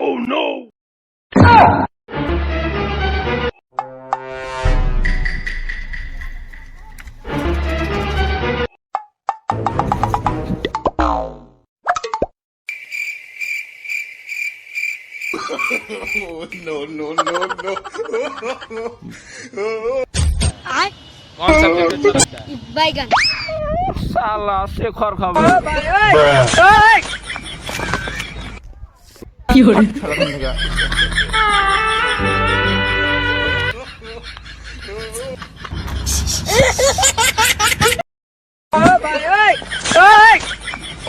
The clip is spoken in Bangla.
Oh no! कौन सब्जेक्ट अच्छा लगता है? बैगन। साला शेखर खाबे।